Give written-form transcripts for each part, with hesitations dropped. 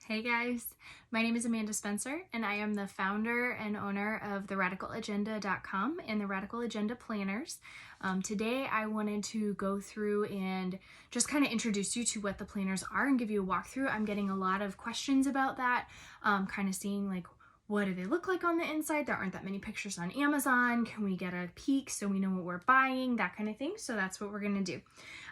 Hey guys, my name is Amanda Spencer and I am the founder and owner of theradicalagenda.com and the Radical Agenda Planners. Today I wanted to go through and just kind of introduce you to what the planners are and give you a walkthrough. I'm getting a lot of questions about that, kind of seeing like what do they look like on the inside. There aren't that many pictures on Amazon. Can we get a peek so we know what we're buying, that kind of thing. So that's what we're going to do.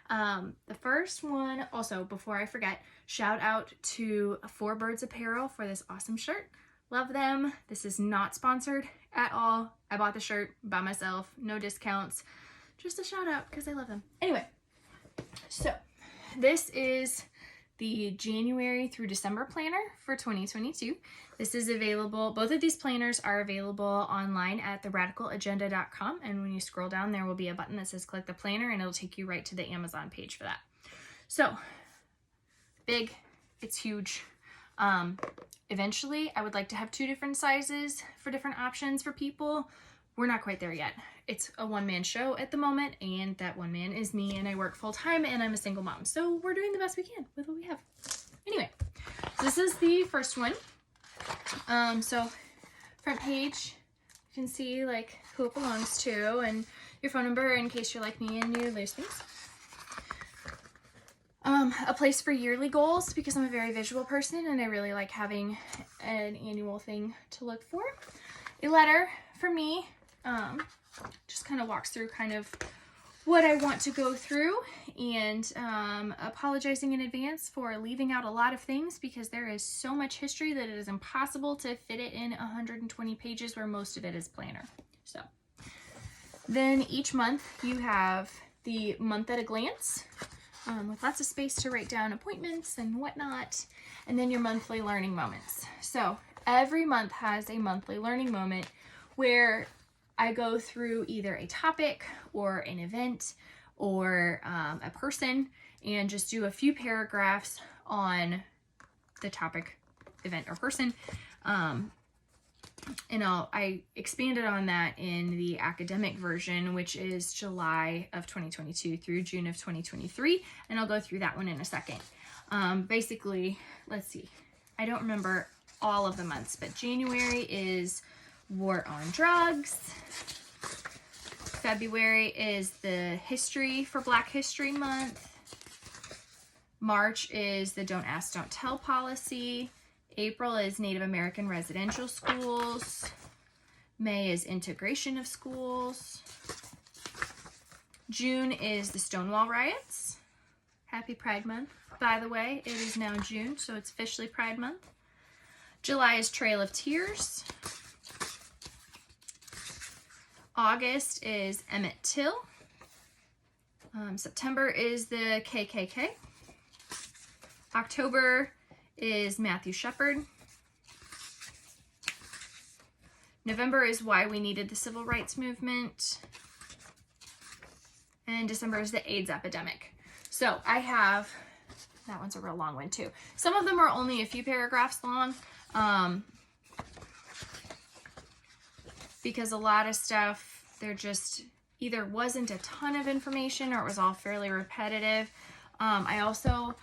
The first one, also before I forget, shout out to 4 Birds Apparel for this awesome shirt. Love them. This is not sponsored at all. I bought the shirt by myself, no discounts, just a shout out because I love them. Anyway, so this is the January through December planner for 2022. This is available, both of these planners are available online at theradicalagenda.com, and when you scroll down there will be a button that says click the planner and it'll take you right to the Amazon page for that. So big, it's huge. Eventually I would like to have 2 different sizes for different options for people. We're not quite there yet. It's a one-man show at the moment, and that one man is me, and I work full-time and I'm a single mom. So we're doing the best we can with what we have. Anyway, this is the first one. So front page, you can see like who it belongs to and your phone number in case you're like me and you lose things. A place for yearly goals because I'm a very visual person and I really like having an annual thing to look for. A letter for me, just kind of walks through kind of what I want to go through, and apologizing in advance for leaving out a lot of things because there is so much history that it is impossible to fit it in 120 pages where most of it is planner. So then each month you have the month at a glance, with lots of space to write down appointments and whatnot, and then your monthly learning moments. So every month has a monthly learning moment where I go through either a topic or an event or a person and just do a few paragraphs on the topic, event, or person. And I expanded on that in the academic version, which is July of 2022 through June of 2023. And I'll go through that one in a second. Basically, let's see. I don't remember all of the months, but January is War on Drugs. February is the history for Black History Month. March is the Don't Ask, Don't Tell policy. April is Native American residential schools. May is integration of schools. June is the Stonewall riots. Happy Pride Month. By the way, it is now June, so it's officially Pride Month. July is Trail of Tears. August is Emmett Till. September is the KKK. October is Matthew Shepard. November is why we needed the civil rights movement. And December is the AIDS epidemic. So I have, that one's a real long one too. Some of them are only a few paragraphs long. Because a lot of stuff, there just either wasn't a ton of information or it was all fairly repetitive. I also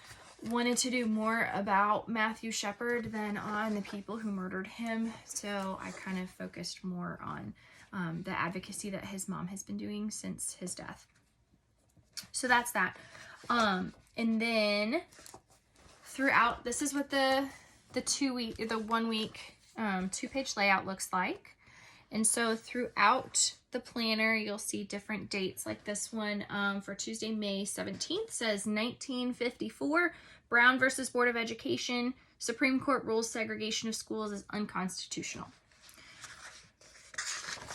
wanted to do more about Matthew Shepard than on the people who murdered him. So I kind of focused more on the advocacy that his mom has been doing since his death. So that's that. And then throughout, this is what the 1 week 2-page layout looks like. And so throughout the planner, you'll see different dates, like this one for Tuesday, May 17th says 1954, Brown versus Board of Education, Supreme Court rules segregation of schools is unconstitutional.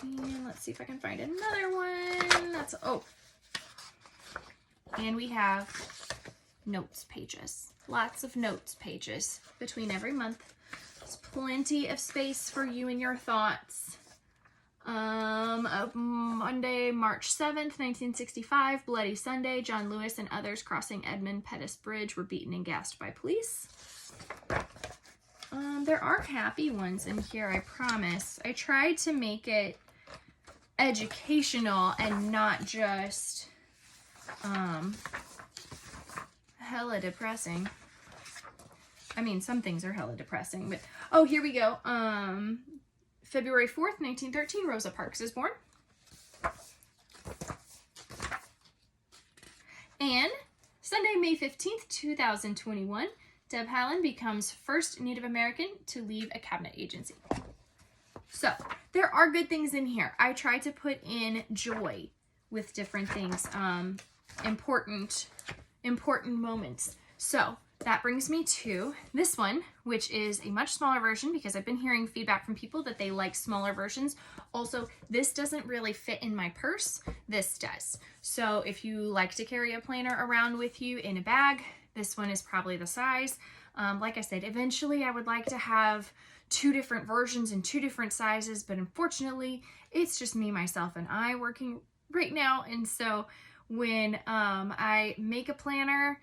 And let's see if I can find another one. And we have notes pages, lots of notes pages between every month. There's plenty of space for you and your thoughts. Monday, March 7th, 1965, Bloody Sunday, John Lewis and others crossing Edmund Pettus Bridge were beaten and gassed by police. There are happy ones in here, I promise. I tried to make it educational and not just, hella depressing. I mean, some things are hella depressing, but, oh, here we go. February 4th, 1913, Rosa Parks is born. And Sunday, May 15th, 2021, Deb Haaland becomes first Native American to leave a cabinet agency. So, there are good things in here. I try to put in joy with different things, important moments. So, that brings me to this one, which is a much smaller version because I've been hearing feedback from people that they like smaller versions. Also, this doesn't really fit in my purse. This does. So if you like to carry a planner around with you in a bag, this one is probably the size. Like I said, eventually I would like to have 2 different versions in 2 different sizes, but unfortunately, it's just me, myself, and I working right now. And so when I make a planner,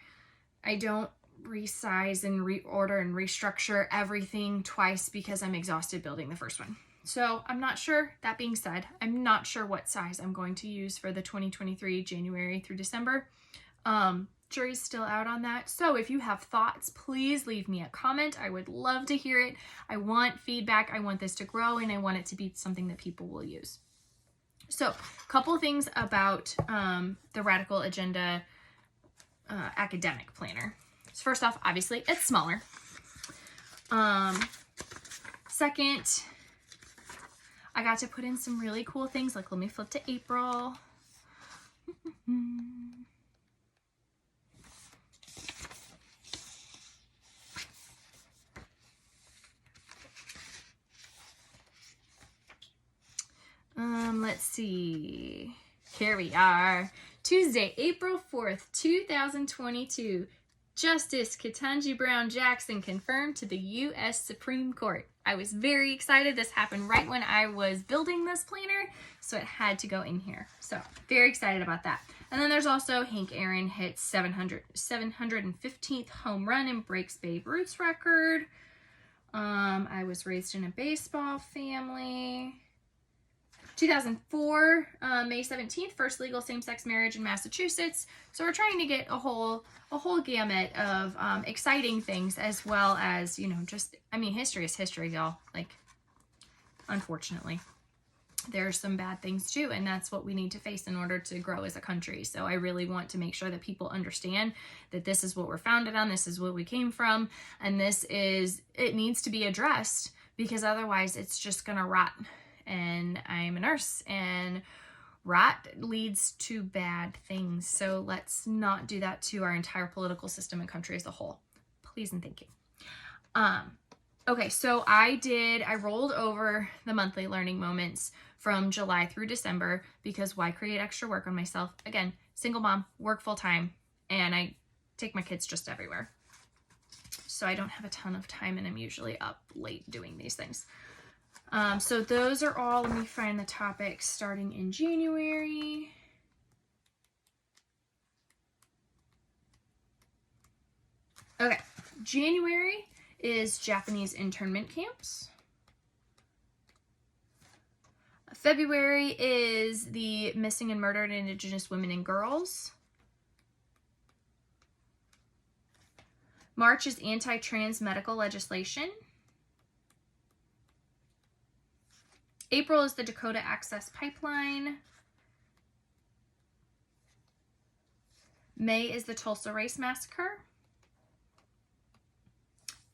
I don't resize and reorder and restructure everything twice because I'm exhausted building the first one. So I'm not sure. That being said, I'm not sure what size I'm going to use for the 2023 January through December. Jury's still out on that. So if you have thoughts, please leave me a comment. I would love to hear it. I want feedback. I want this to grow, and I want it to be something that people will use. So a couple things about the Radical Agenda academic planner. So first off, obviously, it's smaller. Second, I got to put in some really cool things. Like, let me flip to April. Let's see. Here we are. Tuesday, April 4th, 2022. Justice Ketanji Brown Jackson confirmed to the U.S. Supreme Court. I was very excited. This happened right when I was building this planner, so it had to go in here. So, very excited about that. And then there's also Hank Aaron hits 715th home run and breaks Babe Ruth's record. I was raised in a baseball family. 2004, May 17th, first legal same-sex marriage in Massachusetts. So we're trying to get a whole gamut of exciting things, as well as, you know, just, I mean, history is history, y'all. Like, unfortunately, there's some bad things too, and that's what we need to face in order to grow as a country. So I really want to make sure that people understand that this is what we're founded on, this is what we came from, and it needs to be addressed, because otherwise it's just gonna rot. And I'm a nurse, and rot leads to bad things. So let's not do that to our entire political system and country as a whole. Please and thank you. Okay, so I rolled over the monthly learning moments from July through December, because why create extra work on myself? Again, single mom, work full time, and I take my kids just everywhere. So I don't have a ton of time, and I'm usually up late doing these things. So those are all, let me find the topics starting in January. Okay, January is Japanese internment camps. February is the missing and murdered Indigenous women and girls. March is anti-trans medical legislation. April is the Dakota Access Pipeline. May is the Tulsa Race Massacre.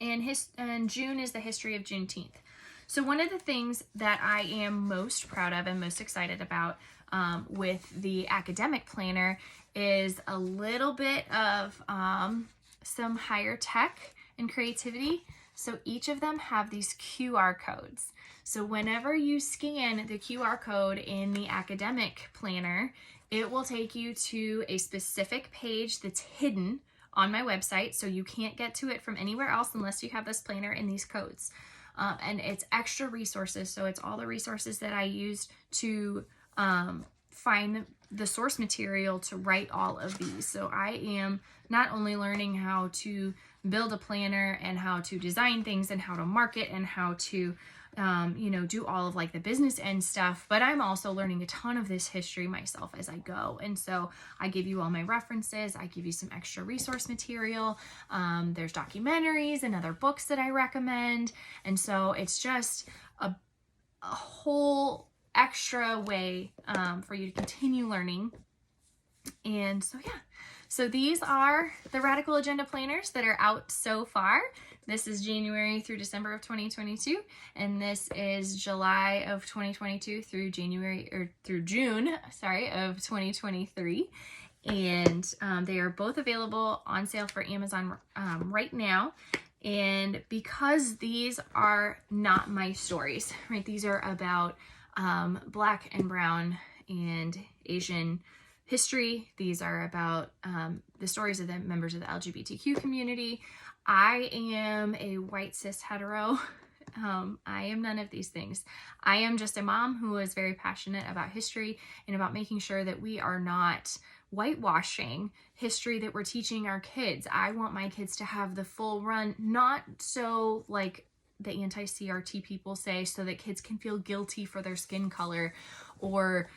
And June is the history of Juneteenth. So one of the things that I am most proud of and most excited about with the academic planner is a little bit of some higher tech and creativity. So each of them have these QR codes. So whenever you scan the QR code in the academic planner, it will take you to a specific page that's hidden on my website, so you can't get to it from anywhere else unless you have this planner and these codes. And it's extra resources, so it's all the resources that I used to find the source material to write all of these. So I am not only learning how to build a planner and how to design things and how to market and how to do all of like the business end stuff, but I'm also learning a ton of this history myself as I go. And so I give you all my references. I give you some extra resource material. There's documentaries and other books that I recommend. And so it's just a whole extra way for you to continue learning. And so, yeah. So these are the Radical Agenda planners that are out so far. This is January through December of 2022, and this is July of 2022 through June, of 2023. And they are both available on sale for Amazon right now. And because these are not my stories, right? These are about Black and Brown and Asian history. These are about the stories of the members of the LGBTQ community. I am a white cis hetero. I am none of these things. I am just a mom who is very passionate about history and about making sure that we are not whitewashing history that we're teaching our kids. I want my kids to have the full run, not so like the anti-CRT people say, so that kids can feel guilty for their skin color, or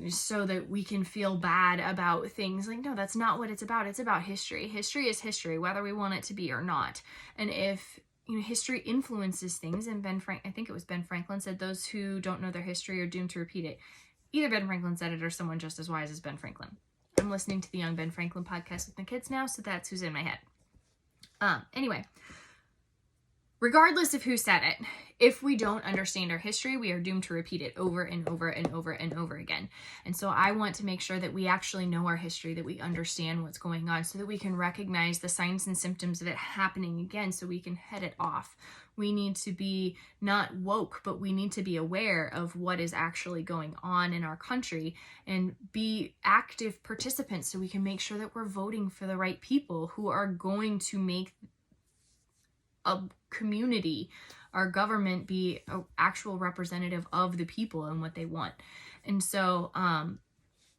so that we can feel bad about things. Like, no, that's not what it's about. It's about history. History is history, whether we want it to be or not. And if history influences things, and I think it was Ben Franklin said, those who don't know their history are doomed to repeat it. Either Ben Franklin said it or someone just as wise as Ben Franklin. I'm listening to the Young Ben Franklin podcast with my kids now, so that's who's in my head. Anyway, regardless of who said it, if we don't understand our history, we are doomed to repeat it over and over and over and over again. And so I want to make sure that we actually know our history, that we understand what's going on, so that we can recognize the signs and symptoms of it happening again, so we can head it off. We need to be not woke, but we need to be aware of what is actually going on in our country and be active participants, so we can make sure that we're voting for the right people who are going to make a community, our government, be an actual representative of the people and what they want. And so I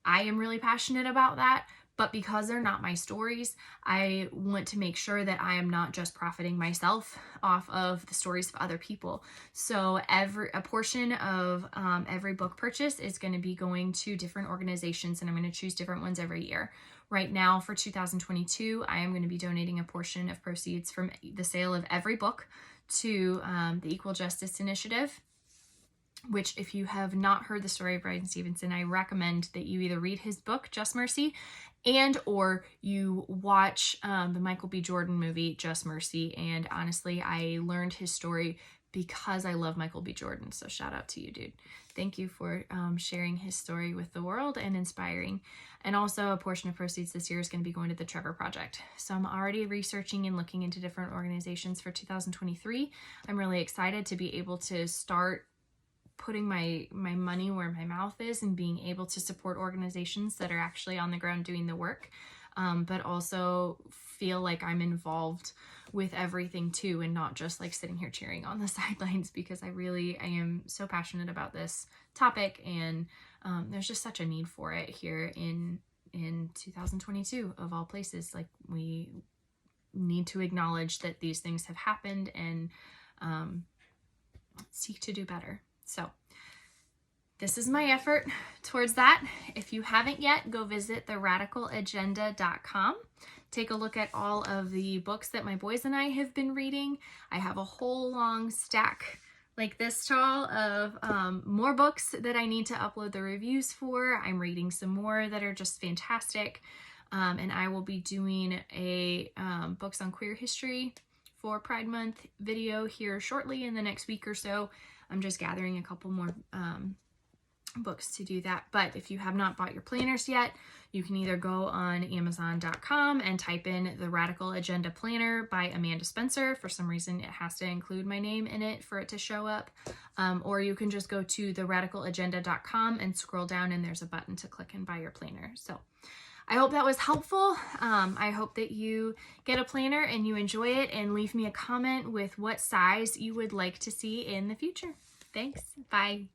am really passionate about that, but because they're not my stories, I want to make sure that I am not just profiting myself off of the stories of other people. So a portion of every book purchase is going to be going to different organizations, and I'm going to choose different ones every year. Right now for 2022, I am going to be donating a portion of proceeds from the sale of every book to the Equal Justice Initiative, which, if you have not heard the story of Bryan Stevenson, I recommend that you either read his book, Just Mercy, and or you watch the Michael B. Jordan movie, Just Mercy. And honestly, I learned his story because I love Michael B. Jordan. So shout out to you, dude. Thank you for sharing his story with the world and inspiring. And also, a portion of proceeds this year is going to be going to the Trevor Project. So I'm already researching and looking into different organizations for 2023. I'm really excited to be able to start putting my money where my mouth is and being able to support organizations that are actually on the ground doing the work, but also feel like I'm involved with everything too, and not just like sitting here cheering on the sidelines, because I am so passionate about this topic, and there's just such a need for it here in 2022 of all places. Like, we need to acknowledge that these things have happened and seek to do better. So this is my effort towards that. If you haven't yet, go visit theradicalagenda.com. Take a look at all of the books that my boys and I have been reading. I have a whole long stack like this tall of more books that I need to upload the reviews for. I'm reading some more that are just fantastic. And I will be doing a books on queer history for Pride Month video here shortly in the next week or so. I'm just gathering a couple more books to do that. But if you have not bought your planners yet, you can either go on Amazon.com and type in the Radical Agenda Planner by Amanda Spencer. For some reason, it has to include my name in it for it to show up. Or you can just go to theradicalagenda.com and scroll down, and there's a button to click and buy your planner. So I hope that was helpful. I hope that you get a planner and you enjoy it, and leave me a comment with what size you would like to see in the future. Thanks. Bye.